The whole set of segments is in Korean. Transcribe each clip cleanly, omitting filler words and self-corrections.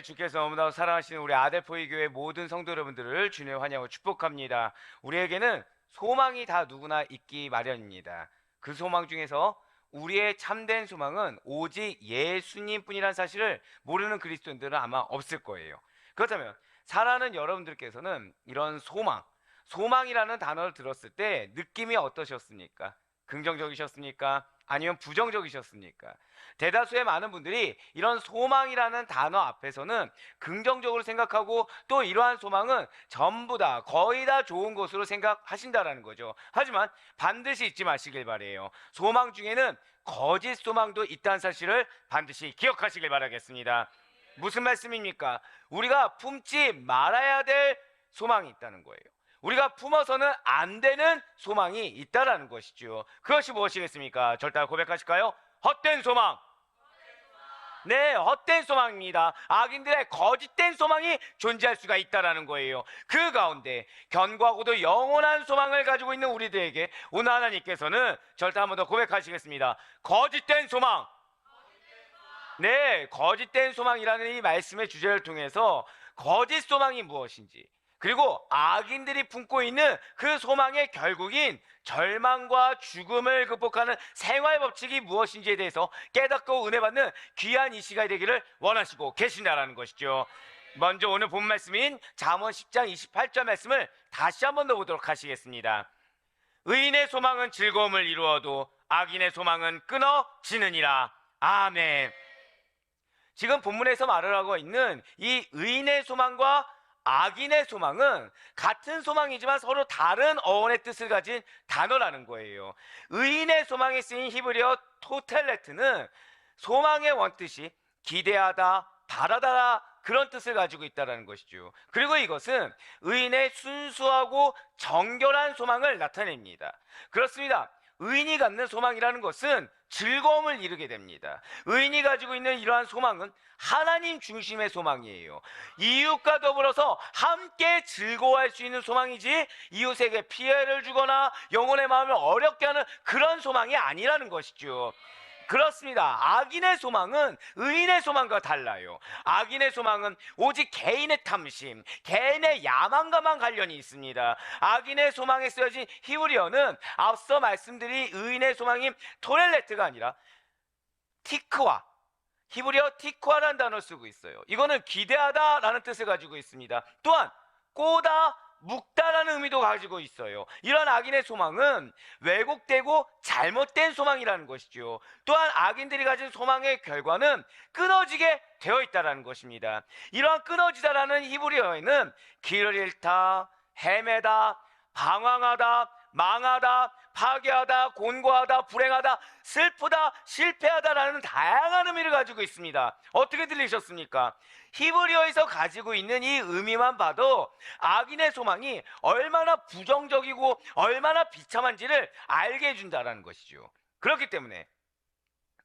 주께서 너무나도 사랑하시는 우리 아델포이 교회 모든 성도 여러분들을 주님의 환영으로 축복합니다. 우리에게는 소망이 다 누구나 있기 마련입니다. 그 소망 중에서 우리의 참된 소망은 오직 예수님뿐이라는 사실을 모르는 그리스도인들은 아마 없을 거예요. 그렇다면 사랑하는 여러분들께서는 이런 소망이라는 단어를 들었을 때 느낌이 어떠셨습니까? 긍정적이셨습니까? 아니면 부정적이셨습니까? 대다수의 많은 분들이 이런 소망이라는 단어 앞에서는 긍정적으로 생각하고 또 이러한 소망은 전부 다 거의 다 좋은 것으로 생각하신다라는 거죠. 하지만 반드시 잊지 마시길 바래요. 소망 중에는 거짓 소망도 있다는 사실을 반드시 기억하시길 바라겠습니다. 무슨 말씀입니까? 우리가 품지 말아야 될 소망이 있다는 거예요. 우리가 품어서는 안 되는 소망이 있다라는 것이죠. 그것이 무엇이겠습니까? 절대 고백하실까요? 헛된 소망. 네, 헛된 소망입니다. 악인들의 거짓된 소망이 존재할 수가 있다라는 거예요. 그 가운데 견고하고도 영원한 소망을 가지고 있는 우리들에게 오늘 하나님께서는 절대 한 번 더 고백하시겠습니다. 거짓된 소망. 네, 거짓된 소망이라는 이 말씀의 주제를 통해서 거짓 소망이 무엇인지, 그리고 악인들이 품고 있는 그 소망의 결국인 절망과 죽음을 극복하는 생활 법칙이 무엇인지에 대해서 깨닫고 은혜받는 귀한 이 시간이 되기를 원하시고 계신다라는 것이죠. 먼저 오늘 본 말씀인 잠언 10장 28절 말씀을 다시 한 번 더 보도록 하시겠습니다. 의인의 소망은 즐거움을 이루어도 악인의 소망은 끊어지느니라. 아멘. 지금 본문에서 말을 하고 있는 이 의인의 소망과 악인의 소망은 같은 소망이지만 서로 다른 어원의 뜻을 가진 단어라는 거예요. 의인의 소망에 쓰인 히브리어 토텔레트는 소망의 원뜻이 기대하다, 바라다 그런 뜻을 가지고 있다는 것이죠. 그리고 이것은 의인의 순수하고 정결한 소망을 나타냅니다. 그렇습니다. 의인이 갖는 소망이라는 것은 즐거움을 이루게 됩니다. 의인이 가지고 있는 이러한 소망은 하나님 중심의 소망이에요. 이웃과 더불어서 함께 즐거워할 수 있는 소망이지 이웃에게 피해를 주거나 영혼의 마음을 어렵게 하는 그런 소망이 아니라는 것이죠. 그렇습니다. 악인의 소망은 의인의 소망과 달라요. 악인의 소망은 오직 개인의 탐심, 개인의 야망과만 관련이 있습니다. 악인의 소망에 쓰여진 히브리어는 앞서 말씀드린 의인의 소망인 토렐레트가 아니라 티크와, 히브리어 티크와라는 단어를 쓰고 있어요. 이거는 기대하다라는 뜻을 가지고 있습니다. 또한 꼬다, 묵다라는 의미도 가지고 있어요. 이런 악인의 소망은 왜곡되고 잘못된 소망이라는 것이죠. 또한 악인들이 가진 소망의 결과는 끊어지게 되어 있다는 것입니다. 이러한 끊어지다라는 히브리어에는 길을 잃다, 헤매다, 방황하다, 망하다, 파괴하다, 곤고하다, 불행하다, 슬프다, 실패하다라는 다양한 의미를 가지고 있습니다. 어떻게 들리셨습니까? 히브리어에서 가지고 있는 이 의미만 봐도 악인의 소망이 얼마나 부정적이고 얼마나 비참한지를 알게 해준다는 것이죠. 그렇기 때문에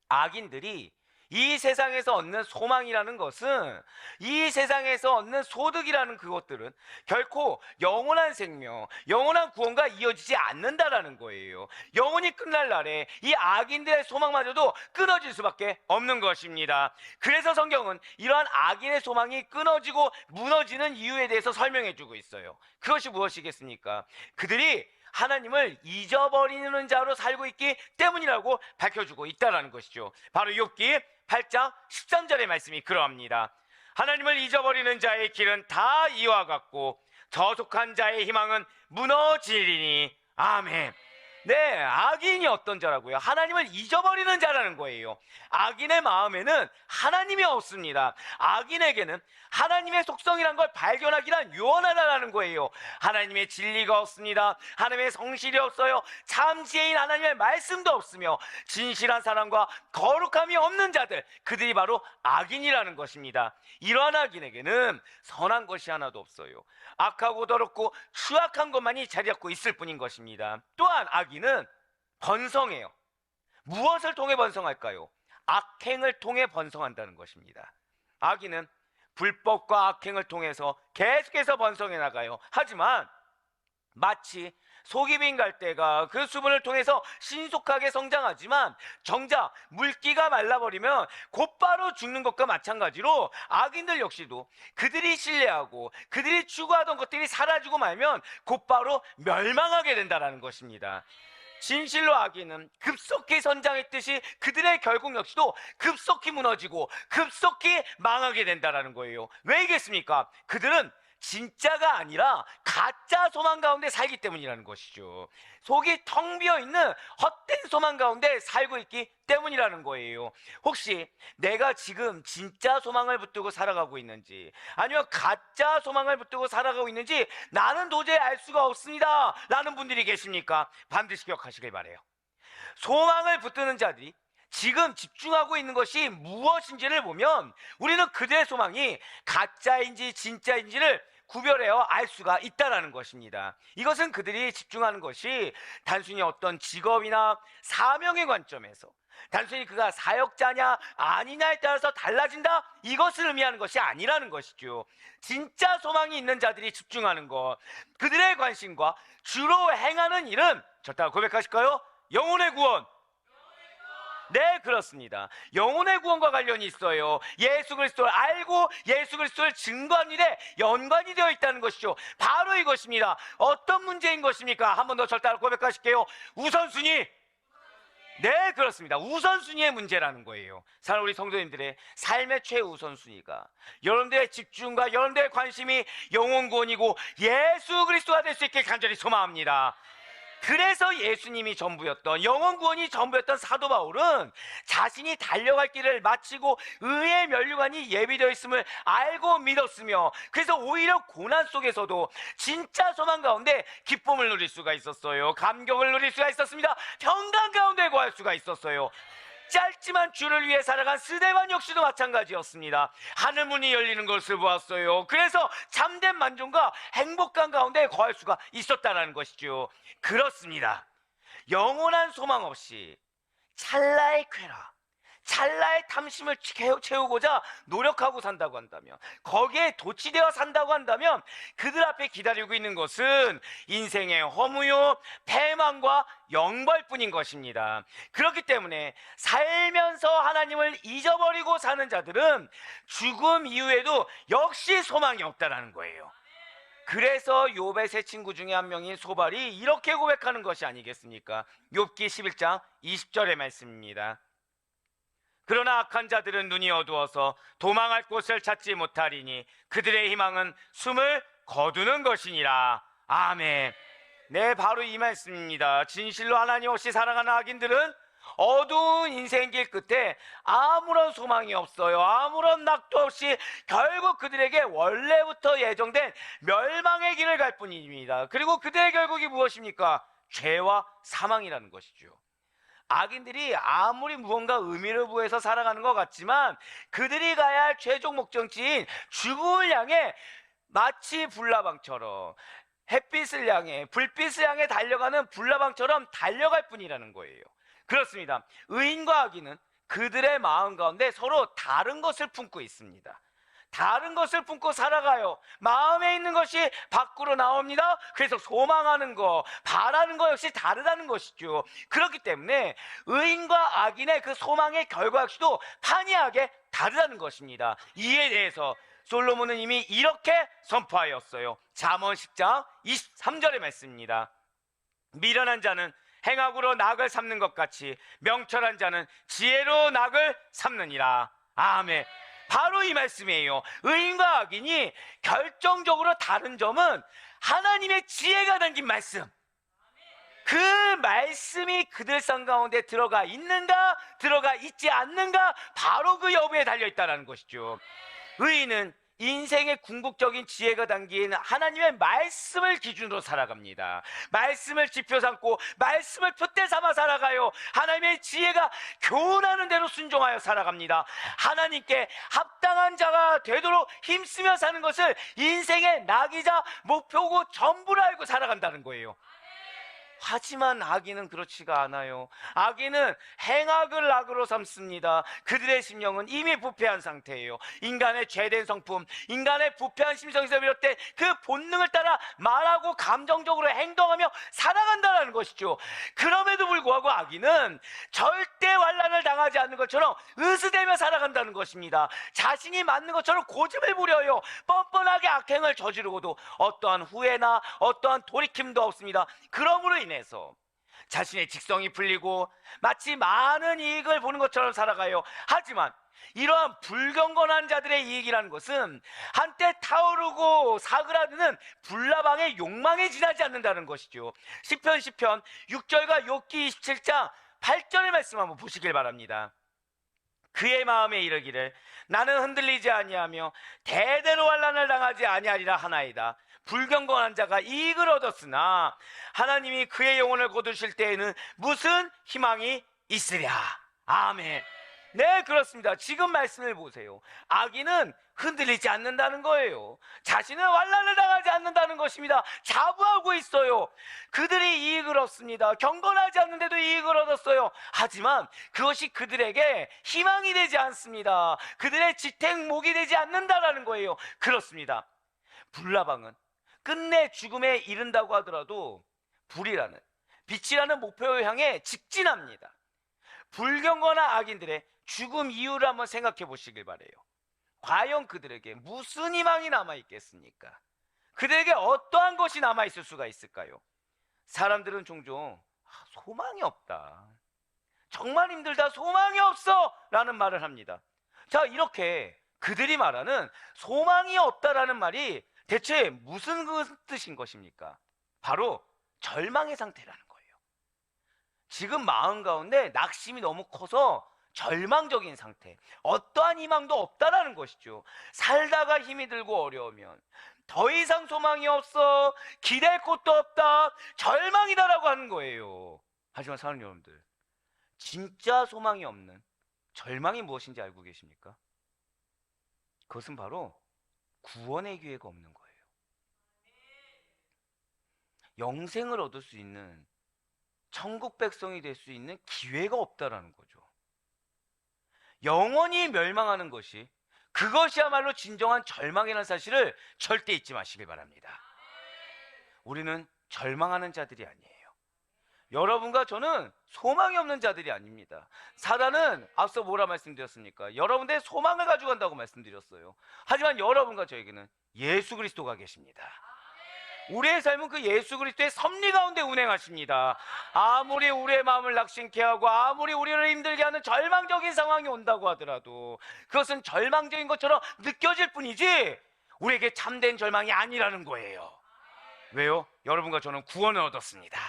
악인들이 이 세상에서 얻는 소망이라는 것은, 이 세상에서 얻는 소득이라는 그것들은 결코 영원한 생명, 영원한 구원과 이어지지 않는다라는 거예요. 영원히 끝날 날에 이 악인들의 소망마저도 끊어질 수밖에 없는 것입니다. 그래서 성경은 이러한 악인의 소망이 끊어지고 무너지는 이유에 대해서 설명해 주고 있어요. 그것이 무엇이겠습니까? 그들이 하나님을 잊어버리는 자로 살고 있기 때문이라고 밝혀주고 있다는 것이죠. 바로 욥기 8장 13절의 말씀이 그러합니다. 하나님을 잊어버리는 자의 길은 다 이와 같고 저속한 자의 희망은 무너지리니. 아멘. 네, 악인이 어떤 자라고요? 하나님을 잊어버리는 자라는 거예요. 악인의 마음에는 하나님이 없습니다. 악인에게는 하나님의 속성이란 걸 발견하기란 유언하다라는 거예요. 하나님의 진리가 없습니다. 하나님의 성실이 없어요. 참 지혜인 하나님의 말씀도 없으며 진실한 사랑과 거룩함이 없는 자들, 그들이 바로 악인이라는 것입니다. 이러한 악인에게는 선한 것이 하나도 없어요. 악하고 더럽고 추악한 것만이 자리 잡고 있을 뿐인 것입니다. 또한 악인은 번성해요. 무엇을 통해 번성할까요? 악행을 통해 번성한다는 것입니다. 악인은 불법과 악행을 통해서 계속해서 번성해 나가요. 하지만 마치 속이 빈 갈대가 그 수분을 통해서 신속하게 성장하지만 정작 물기가 말라버리면 곧바로 죽는 것과 마찬가지로 악인들 역시도 그들이 신뢰하고 그들이 추구하던 것들이 사라지고 말면 곧바로 멸망하게 된다는 것입니다. 진실로 악인은 급속히 선장했듯이 그들의 결국 역시도 급속히 무너지고 급속히 망하게 된다는 거예요. 왜이겠습니까? 그들은 진짜가 아니라 가짜 소망 가운데 살기 때문이라는 것이죠. 속이 텅 비어있는 헛된 소망 가운데 살고 있기 때문이라는 거예요. 혹시 내가 지금 진짜 소망을 붙들고 살아가고 있는지 아니면 가짜 소망을 붙들고 살아가고 있는지 나는 도저히 알 수가 없습니다 라는 분들이 계십니까? 반드시 기억하시길 바라요. 소망을 붙드는 자들이 지금 집중하고 있는 것이 무엇인지를 보면 우리는 그들의 소망이 가짜인지 진짜인지를 구별해야 알 수가 있다는 것입니다. 이것은 그들이 집중하는 것이 단순히 어떤 직업이나 사명의 관점에서 단순히 그가 사역자냐 아니냐에 따라서 달라진다, 이것을 의미하는 것이 아니라는 것이죠. 진짜 소망이 있는 자들이 집중하는 것, 그들의 관심과 주로 행하는 일은 저따가 고백하실까요? 영혼의 구원. 네, 그렇습니다. 영혼의 구원과 관련이 있어요. 예수 그리스도를 알고 예수 그리스도를 증거하는 일에 연관이 되어 있다는 것이죠. 바로 이것입니다. 어떤 문제인 것입니까? 한 번 더 절 따라 고백하실게요. 우선순위. 네, 그렇습니다. 우선순위의 문제라는 거예요. 사랑하는 우리 성도님들의 삶의 최우선순위가 여러분들의 집중과 여러분들의 관심이 영혼 구원이고 예수 그리스도가 될 수 있길 간절히 소망합니다. 그래서 예수님이 전부였던, 영혼 구원이 전부였던 사도 바울은 자신이 달려갈 길을 마치고 의의 면류관이 예비되어 있음을 알고 믿었으며, 그래서 오히려 고난 속에서도 진짜 소망 가운데 기쁨을 누릴 수가 있었어요. 감격을 누릴 수가 있었습니다. 평강 가운데 거할 수가 있었어요. 짧지만 주를 위해 살아간 스데반 역시도 마찬가지였습니다. 하늘문이 열리는 것을 보았어요. 그래서 참된 만족과 행복감 가운데 거할 수가 있었다는 것이죠. 그렇습니다. 영원한 소망 없이 찰나의 쾌락, 찰나의 탐심을 채우고자 노력하고 산다고 한다면, 거기에 도취되어 산다고 한다면 그들 앞에 기다리고 있는 것은 인생의 허무요, 패망과 영벌뿐인 것입니다. 그렇기 때문에 살면서 하나님을 잊어버리고 사는 자들은 죽음 이후에도 역시 소망이 없다는 거예요. 그래서 욥의 세 친구 중에 한 명인 소발이 이렇게 고백하는 것이 아니겠습니까? 욥기 11장 20절의 말씀입니다. 그러나 악한 자들은 눈이 어두워서 도망할 곳을 찾지 못하리니 그들의 희망은 숨을 거두는 것이니라. 아멘. 네, 바로 이 말씀입니다. 진실로 하나님 없이 살아가는 악인들은 어두운 인생길 끝에 아무런 소망이 없어요. 아무런 낙도 없이 결국 그들에게 원래부터 예정된 멸망의 길을 갈 뿐입니다. 그리고 그들의 결국이 무엇입니까? 죄와 사망이라는 것이죠. 악인들이 아무리 무언가 의미를 부여해서 살아가는 것 같지만 그들이 가야 할 최종 목적지인 죽음을 향해 마치 불나방처럼, 햇빛을 향해, 불빛을 향해 달려가는 불나방처럼 달려갈 뿐이라는 거예요. 그렇습니다. 의인과 악인은 그들의 마음 가운데 서로 다른 것을 품고 있습니다. 다른 것을 품고 살아가요. 마음에 있는 것이 밖으로 나옵니다. 그래서 소망하는 거, 바라는 거 역시 다르다는 것이죠. 그렇기 때문에 의인과 악인의 그 소망의 결과 역시도 판이하게 다르다는 것입니다. 이에 대해서 솔로몬은 이미 이렇게 선포하였어요. 잠언 10장 23절의 말씀입니다. 미련한 자는 행악으로 낙을 삼는 것 같이 명철한 자는 지혜로 낙을 삼느니라. 아멘. 바로 이 말씀이에요. 의인과 악인이 결정적으로 다른 점은 하나님의 지혜가 담긴 말씀, 그 말씀이 그들 삶 가운데 들어가 있는가 들어가 있지 않는가, 바로 그 여부에 달려있다는 것이죠. 의인은 인생의 궁극적인 지혜가 담긴 하나님의 말씀을 기준으로 살아갑니다. 말씀을 지표 삼고 말씀을 표대 삼아 살아가요. 하나님의 지혜가 교훈하는 대로 순종하여 살아갑니다. 하나님께 합당한 자가 되도록 힘쓰며 사는 것을 인생의 낙이자 목표고 전부를 알고 살아간다는 거예요. 하지만 악인은 그렇지가 않아요. 악인은 행악을 악으로 삼습니다. 그들의 심령은 이미 부패한 상태예요. 인간의 죄된 성품, 인간의 부패한 심성에서 비롯된 그 본능을 따라 말하고 감정적으로 행동하며 살아간다는 것이죠. 그럼에도 불구하고 악인은 절대 환난을 당하지 않는 것처럼 으스대며 살아간다는 것입니다. 자신이 맞는 것처럼 고집을 부려요. 뻔뻔하게 악행을 저지르고도 어떠한 후회나 어떠한 돌이킴도 없습니다. 그러므로 인해서 자신의 직성이 풀리고 마치 많은 이익을 보는 것처럼 살아가요. 하지만 이러한 불경건한 자들의 이익이라는 것은 한때 타오르고 사그라드는 불나방의 욕망에 지나지 않는다는 것이죠. 시편 6절과 욥기 27장 8절의 말씀 한번 보시길 바랍니다. 그의 마음에 이르기를 나는 흔들리지 아니하며 대대로 환난을 당하지 아니하리라 하나이다. 불경건한 자가 이익을 얻었으나 하나님이 그의 영혼을 거두실 때에는 무슨 희망이 있으랴. 아멘. 네, 그렇습니다. 지금 말씀을 보세요. 악인은 흔들리지 않는다는 거예요. 자신은 환난을 당하지 않는다는 것입니다. 자부하고 있어요. 그들이 이익을 얻습니다. 경건하지 않는데도 이익을 얻었어요. 하지만 그것이 그들에게 희망이 되지 않습니다. 그들의 지탱목이 되지 않는다라는 거예요. 그렇습니다. 불나방은 끝내 죽음에 이른다고 하더라도 불이라는, 빛이라는 목표를 향해 직진합니다. 불경건한 악인들의 죽음 이유를 한번 생각해 보시길 바래요. 과연 그들에게 무슨 희망이 남아있겠습니까? 그들에게 어떠한 것이 남아있을 수가 있을까요? 사람들은 종종 소망이 없다, 정말 힘들다, 소망이 없어 라는 말을 합니다. 자, 이렇게 그들이 말하는 소망이 없다라는 말이 대체 무슨 뜻인 것입니까? 바로 절망의 상태라는 거예요. 지금 마음 가운데 낙심이 너무 커서 절망적인 상태, 어떠한 희망도 없다라는 것이죠. 살다가 힘이 들고 어려우면 더 이상 소망이 없어, 기댈 곳도 없다, 절망이다라고 하는 거예요. 하지만 사랑하는 여러분들, 진짜 소망이 없는 절망이 무엇인지 알고 계십니까? 그것은 바로 구원의 기회가 없는 거예요. 영생을 얻을 수 있는, 천국 백성이 될 수 있는 기회가 없다라는 거죠. 영원히 멸망하는 것이, 그것이야말로 진정한 절망이라는 사실을 절대 잊지 마시길 바랍니다. 우리는 절망하는 자들이 아니에요. 여러분과 저는 소망이 없는 자들이 아닙니다. 사단은 앞서 뭐라 말씀드렸습니까? 여러분들의 소망을 가지고 간다고 말씀드렸어요. 하지만 여러분과 저에게는 예수 그리스도가 계십니다. 우리의 삶은 그 예수 그리스도의 섭리 가운데 운행하십니다. 아무리 우리의 마음을 낙심케 하고 아무리 우리를 힘들게 하는 절망적인 상황이 온다고 하더라도 그것은 절망적인 것처럼 느껴질 뿐이지 우리에게 참된 절망이 아니라는 거예요. 왜요? 여러분과 저는 구원을 얻었습니다.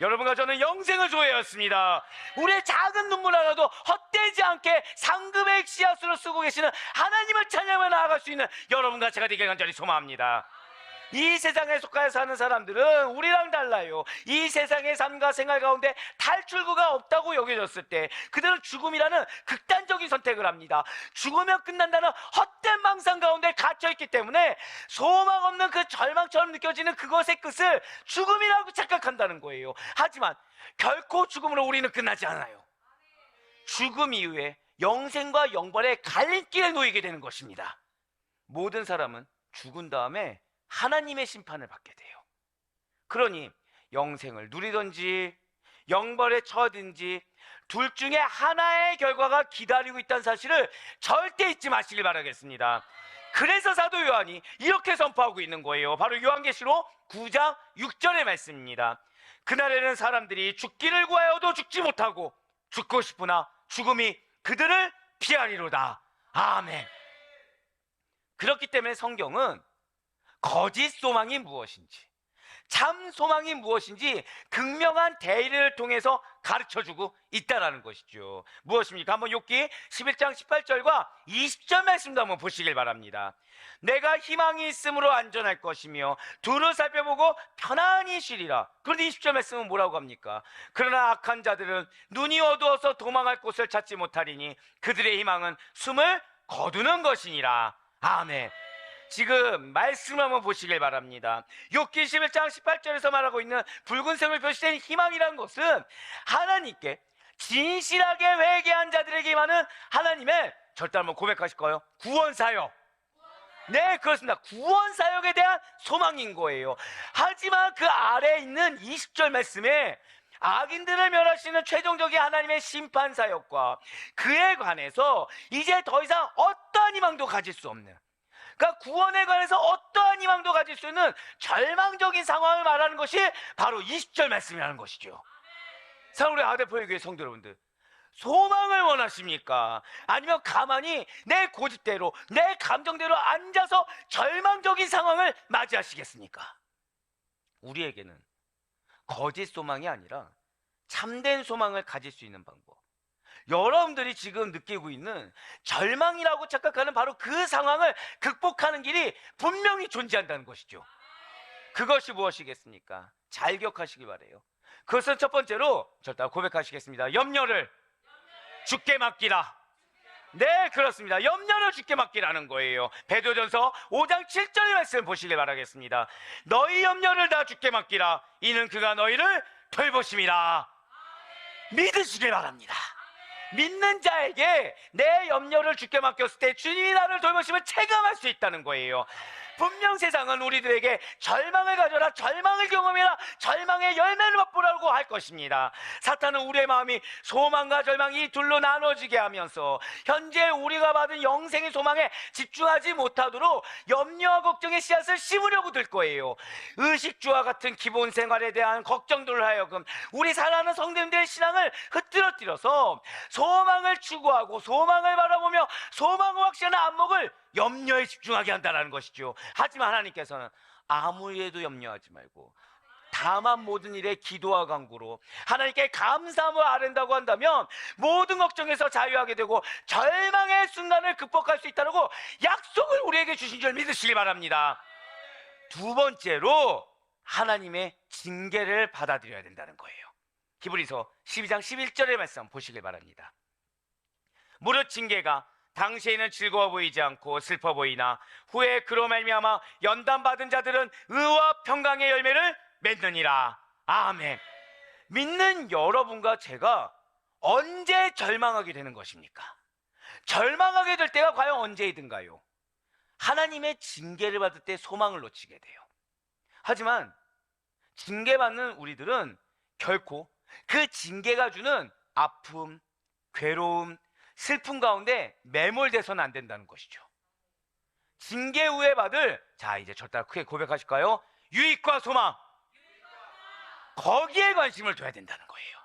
여러분과 저는 영생을 소유하였습니다. 우리의 작은 눈물 하나도 헛되지 않게 상급의 씨앗으로 쓰고 계시는 하나님을 찬양하며 나아갈 수 있는 여러분과 제가 되길 간절히 소망합니다. 이 세상에 속하여 사는 사람들은 우리랑 달라요. 이 세상의 삶과 생활 가운데 탈출구가 없다고 여겨졌을 때 그들은 죽음이라는 극단적인 선택을 합니다. 죽으면 끝난다는 헛된 망상 가운데 갇혀있기 때문에 소망 없는 그 절망처럼 느껴지는 그것의 끝을 죽음이라고 착각한다는 거예요. 하지만 결코 죽음으로 우리는 끝나지 않아요. 죽음 이후에 영생과 영벌의 갈림길에 놓이게 되는 것입니다. 모든 사람은 죽은 다음에 하나님의 심판을 받게 돼요. 그러니 영생을 누리든지 영벌에 처하든지 둘 중에 하나의 결과가 기다리고 있다는 사실을 절대 잊지 마시길 바라겠습니다. 그래서 사도 요한이 이렇게 선포하고 있는 거예요. 바로 요한계시록 9장 6절의 말씀입니다. 그날에는 사람들이 죽기를 구하여도 죽지 못하고 죽고 싶으나 죽음이 그들을 피하리로다. 아멘. 그렇기 때문에 성경은 거짓 소망이 무엇인지, 참 소망이 무엇인지 극명한 대의를 통해서 가르쳐주고 있다는 것이죠. 무엇입니까? 한번 욥기 11장 18절과 20절 말씀도 한번 보시길 바랍니다. 내가 희망이 있으므로 안전할 것이며 두루 살펴보고 편안히 쉬리라. 그런데 20절 말씀은 뭐라고 합니까? 그러나 악한 자들은 눈이 어두워서 도망할 곳을 찾지 못하리니 그들의 희망은 숨을 거두는 것이니라. 아멘. 지금 말씀을 한번 보시길 바랍니다. 욥기 11장 18절에서 말하고 있는 붉은색으로 표시된 희망이라는 것은 하나님께 진실하게 회개한 자들에게 임하는 하나님의, 절대 한번 고백하실까요? 구원사역. 네, 그렇습니다. 구원사역에 대한 소망인 거예요. 하지만 그 아래에 있는 20절 말씀에 악인들을 멸하시는 최종적인 하나님의 심판사역과 그에 관해서 이제 더 이상 어떠한 희망도 가질 수 없는, 그러니까 구원에 관해서 어떠한 희망도 가질 수 있는 절망적인 상황을 말하는 것이 바로 20절 말씀이라는 것이죠. 사랑하는 우리 아델포의 교회 성도 여러분들, 소망을 원하십니까? 아니면 가만히 내 고집대로, 내 감정대로 앉아서 절망적인 상황을 맞이하시겠습니까? 우리에게는 거짓 소망이 아니라 참된 소망을 가질 수 있는 방법, 여러분들이 지금 느끼고 있는 절망이라고 착각하는 바로 그 상황을 극복하는 길이 분명히 존재한다는 것이죠. 그것이 무엇이겠습니까? 잘 기억하시기 바라요. 그것은 첫 번째로 절대 고백하시겠습니다. 염려를 주께 맡기라. 네, 그렇습니다. 염려를 주께 맡기라는 거예요. 베드로전서 5장 7절의 말씀 보시길 바라겠습니다. 너희 염려를 다 주께 맡기라. 이는 그가 너희를 돌보심이라. 믿으시길 바랍니다. 믿는 자에게 내 염려를 주께 맡겼을 때 주님이 나를 돌보심을 체감할 수 있다는 거예요. 분명 세상은 우리들에게 절망을 가져라, 절망을 경험해라, 절망의 열매를 맛보라고 할 것입니다. 사탄은 우리의 마음이 소망과 절망이 둘로 나눠지게 하면서 현재 우리가 받은 영생의 소망에 집중하지 못하도록 염려와 걱정의 씨앗을 심으려고 들 거예요. 의식주와 같은 기본 생활에 대한 걱정들을 하여금 우리 사랑하는 성도님들의 신앙을 흐트러뜨려서 소망을 추구하고 소망을 바라보며 소망을 확신하는 안목을 염려에 집중하게 한다는 것이죠. 하지만 하나님께서는 아무 일에도 염려하지 말고 다만 모든 일에 기도와 간구로 하나님께 감사함을 아른다고 한다면 모든 걱정에서 자유하게 되고 절망의 순간을 극복할 수 있다고 약속을 우리에게 주신 줄 믿으시기 바랍니다. 두 번째로 하나님의 징계를 받아들여야 된다는 거예요. 히브리서 12장 11절의 말씀 보시길 바랍니다. 무릇 징계가 당시에는 즐거워 보이지 않고 슬퍼 보이나 후에 그로 말미암아 연단받은 자들은 의와 평강의 열매를 맺느니라. 아멘. 믿는 여러분과 제가 언제 절망하게 되는 것입니까? 절망하게 될 때가 과연 언제이든가요? 하나님의 징계를 받을 때 소망을 놓치게 돼요. 하지만 징계받는 우리들은 결코 그 징계가 주는 아픔, 괴로움, 슬픔 가운데 매몰돼서는 안 된다는 것이죠. 징계 후에 받을, 자 이제 절대 크게 고백하실까요? 유익과 소망, 거기에 관심을 둬야 된다는 거예요.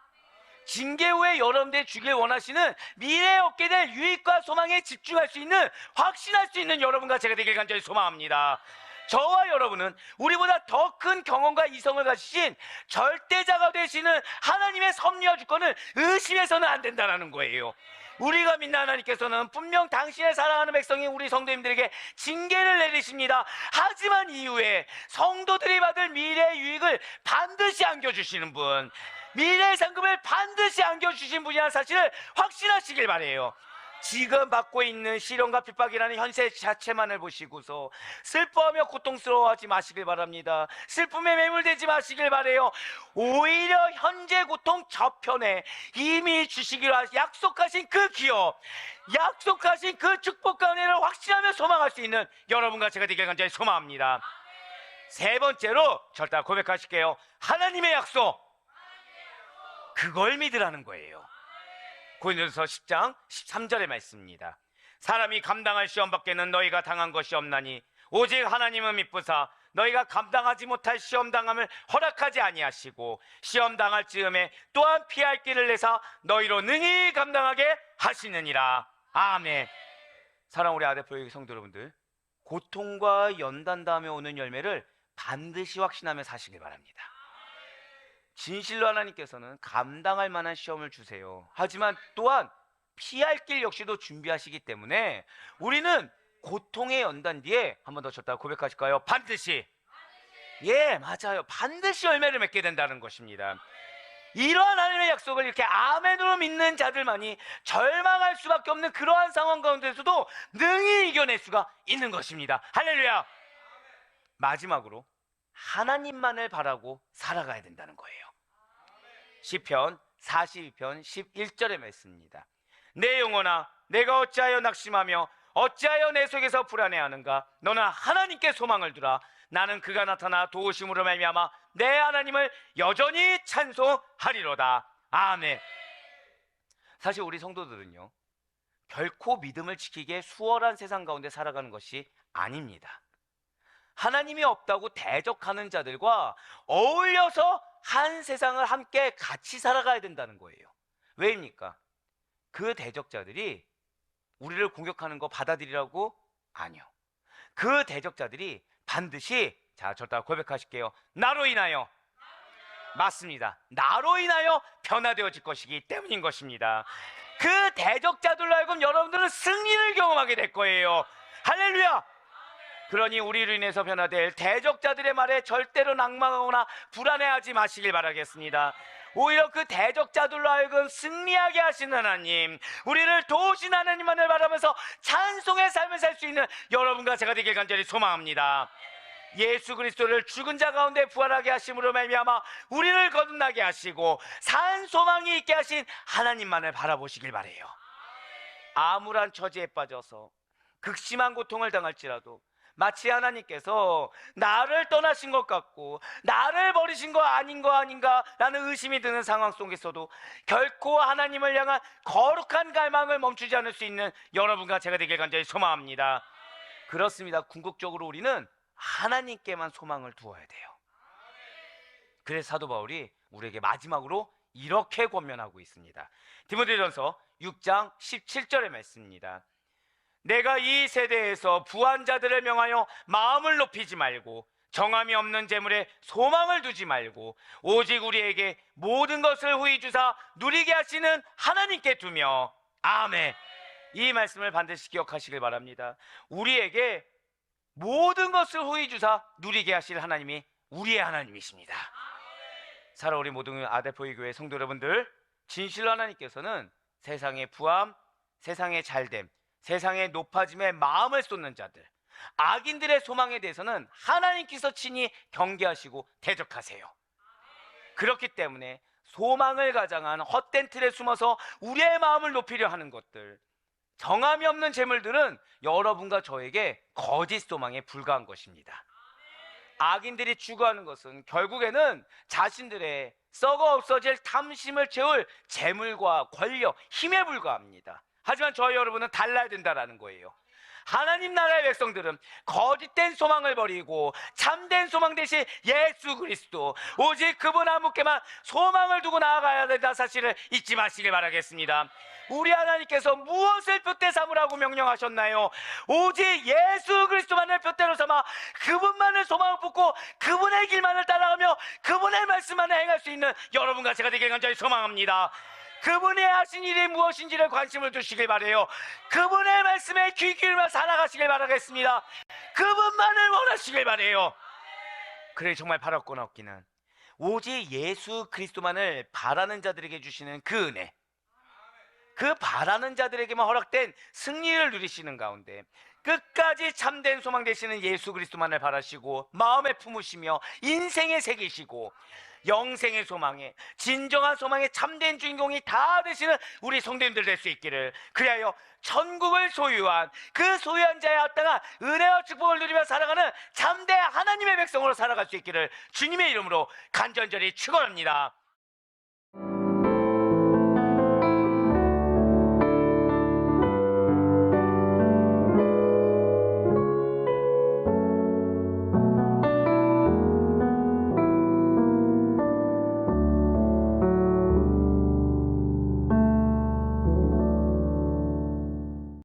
징계 후에 여러분들이 주길 원하시는 미래에 얻게 될 유익과 소망에 집중할 수 있는, 확신할 수 있는 여러분과 제가 되길 간절히 소망합니다. 저와 여러분은 우리보다 더 큰 경험과 이성을 가지신 절대자가 되시는 하나님의 섭리와 주권을 의심해서는 안 된다는 거예요. 우리가 믿는 하나님께서는 분명 당신의 사랑하는 백성인 우리 성도님들에게 징계를 내리십니다. 하지만 이후에 성도들이 받을 미래의 유익을 반드시 안겨주시는 분, 미래의 상급을 반드시 안겨주신 분이라는 사실을 확신하시길 바라요. 지금 받고 있는 시련과 핍박이라는 현세 자체만을 보시고서 슬퍼하며 고통스러워하지 마시길 바랍니다. 슬픔에 매몰되지 마시길 바라요. 오히려 현재 고통 저편에 이미 주시기로 약속하신 그 기업, 약속하신 그 축복과 은혜를 확신하며 소망할 수 있는 여러분과 제가 되길 간절히 소망합니다. 세 번째로 절대 고백하실게요. 하나님의 약속, 그걸 믿으라는 거예요. 고린도서 10장 13절의 말씀입니다. 사람이 감당할 시험 밖에는 너희가 당한 것이 없나니 오직 하나님은 미쁘사 너희가 감당하지 못할 시험 당함을 허락하지 아니하시고 시험 당할 즈음에 또한 피할 길을 내사 너희로 능히 감당하게 하시느니라. 아멘. 사랑 우리 아데포의 성도 여러분들, 고통과 연단 다음에 오는 열매를 반드시 확신하며 사시길 바랍니다. 진실로 하나님께서는 감당할 만한 시험을 주세요. 하지만 또한 피할 길 역시도 준비하시기 때문에 우리는 고통의 연단 뒤에 한 번 더 쳤다가 고백하실까요? 반드시. 예, 맞아요. 반드시 열매를 맺게 된다는 것입니다. 이러한 하나님의 약속을 이렇게 아멘으로 믿는 자들만이 절망할 수밖에 없는 그러한 상황 가운데서도 능히 이겨낼 수가 있는 것입니다. 할렐루야. 마지막으로 하나님만을 바라고 살아가야 된다는 거예요. 시편 42편 11절의 말씀입니다. 내 영혼아, 내가 어찌하여 낙심하며 어찌하여 내 속에서 불안해하는가? 너는 하나님께 소망을 두라. 나는 그가 나타나 도우심으로 말미암아 내 하나님을 여전히 찬송하리로다. 아멘. 사실 우리 성도들은요, 결코 믿음을 지키기에 수월한 세상 가운데 살아가는 것이 아닙니다. 하나님이 없다고 대적하는 자들과 어울려서 한 세상을 함께 같이 살아가야 된다는 거예요. 왜입니까? 그 대적자들이 우리를 공격하는 거 받아들이라고? 아니요. 그 대적자들이 반드시, 자, 저따 고백하실게요. 나로 인하여, 맞습니다. 나로 인하여 변화되어질 것이기 때문인 것입니다. 그 대적자들로 하여금 여러분들은 승리를 경험하게 될 거예요. 할렐루야. 그러니 우리로 인해서 변화될 대적자들의 말에 절대로 낭망하거나 불안해하지 마시길 바라겠습니다. 오히려 그 대적자들로 하여금 승리하게 하시는 하나님, 우리를 도우신 하나님만을 바라면서 찬송의 삶을 살 수 있는 여러분과 제가 되길 간절히 소망합니다. 예수 그리스도를 죽은 자 가운데 부활하게 하심으로 말미암아 우리를 거듭나게 하시고 산 소망이 있게 하신 하나님만을 바라보시길 바라요. 암울한 처지에 빠져서 극심한 고통을 당할지라도 마치 하나님께서 나를 떠나신 것 같고 나를 버리신 거 아닌가 라는 의심이 드는 상황 속에서도 결코 하나님을 향한 거룩한 갈망을 멈추지 않을 수 있는 여러분과 제가 되길 간절히 소망합니다. 그렇습니다. 궁극적으로 우리는 하나님께만 소망을 두어야 돼요. 그래서 사도 바울이 우리에게 마지막으로 이렇게 권면하고 있습니다. 디모데전서 6장 17절의 말씀입니다. 내가 이 세대에서 부한 자들을 명하여 마음을 높이지 말고 정함이 없는 재물에 소망을 두지 말고 오직 우리에게 모든 것을 후히 주사 누리게 하시는 하나님께 두며. 아멘. 이 말씀을 반드시 기억하시길 바랍니다. 우리에게 모든 것을 후히 주사 누리게 하실 하나님이 우리의 하나님이십니다. 사랑 우리 모든 아델포이 교회 성도 여러분들, 진실로 하나님께서는 세상의 부함, 세상의 잘됨, 세상의 높아짐에 마음을 쏟는 자들, 악인들의 소망에 대해서는 하나님께서 친히 경계하시고 대적하세요. 그렇기 때문에 소망을 가장한 헛된 틀에 숨어서 우리의 마음을 높이려 하는 것들, 정함이 없는 재물들은 여러분과 저에게 거짓 소망에 불과한 것입니다. 악인들이 추구하는 것은 결국에는 자신들의 썩어 없어질 탐심을 채울 재물과 권력, 힘에 불과합니다. 하지만 저희 여러분은 달라야 된다는 거예요. 하나님 나라의 백성들은 거짓된 소망을 버리고 참된 소망 대신 예수 그리스도, 오직 그분 한 분께만 소망을 두고 나아가야 된다 사실을 잊지 마시길 바라겠습니다. 우리 하나님께서 무엇을 표대 삼으라고 명령하셨나요? 오직 예수 그리스도만을 표대로 삼아 그분만을 소망을 품고 그분의 길만을 따라가며 그분의 말씀만을 행할 수 있는 여러분과 제가 되길 간절히 소망합니다. 그분이 하신 일이 무엇인지를 관심을 두시길 바라요. 그분의 말씀에 귀 기울여 살아가시길 바라겠습니다. 그분만을 원하시길 바라요. 그래 정말 바랄 없기는 오직 예수 그리스도만을 바라는 자들에게 주시는 그 은혜, 그 바라는 자들에게만 허락된 승리를 누리시는 가운데 끝까지 참된 소망 되시는 예수 그리스도만을 바라시고 마음에 품으시며 인생에 새기시고 영생의 소망에, 진정한 소망의 참된 주인공이 다 되시는 우리 성도님들 될 수 있기를, 그리하여 천국을 소유한 그 소유한 자의 합당한 은혜와 축복을 누리며 살아가는 참된 하나님의 백성으로 살아갈 수 있기를 주님의 이름으로 간절히 축원합니다.